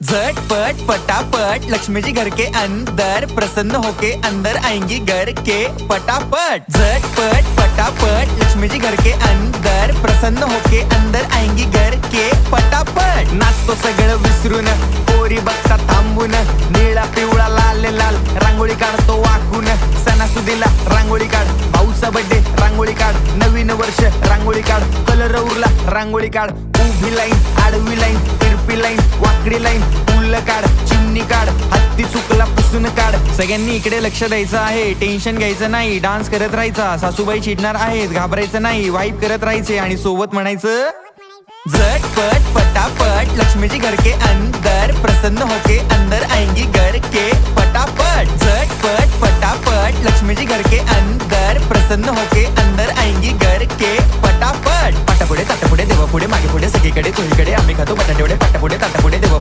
झटपट पटापट लक्ष्मी जी घर के अंदर प्रसन्न होके अंदर आएंगी घर के पटापट। झटपट पटापट लक्ष्मी जी घर के अंदर प्रसन्न होके अंदर आएंगी घर के पटापट। नाचतो सगळं विसरून पोरी बघता थांबून, निळा पिवळा लाल लाल रांगोळी काढतो वाकून। सणासुदीला रांगोळी काढ, भाऊचा बर्थडे रांगोळी काढ, नवीन वर्ष रांगोळी काढ, कलर उरला रांगोळी काढ। उभी लाईन, आडवी लाईन, तिरपी लाईन, वाकडी लाईन, फुल काढ, चिमणी काढ, हत्ती चुकला पुसून काढ। सगळ्यांनी इकडे लक्ष द्यायचं आहे, टेन्शन घ्यायचं नाही, डान्स करत राहायचा। सासूबाई चिडणार आहेत, घाबरायचं नाही, वाईप करत राहायचे आणि सोबत म्हणायचं झटपट पटापट लक्ष्मी जी घर के अंदर प्रसन्न होके अंदर आएंगी घर के पटापट। झटपट पटापट लक्ष्मी जी घर के अंदर प्रसन्न होके अंदर आएंगी घर के पटापट। पाटापुढे ताटापुढे देवापुढे मागे पुढे सगळीकडे चोहीकडे आम्ही खातो बटाटेवडे, पाटापुढे ताटापुढे देवा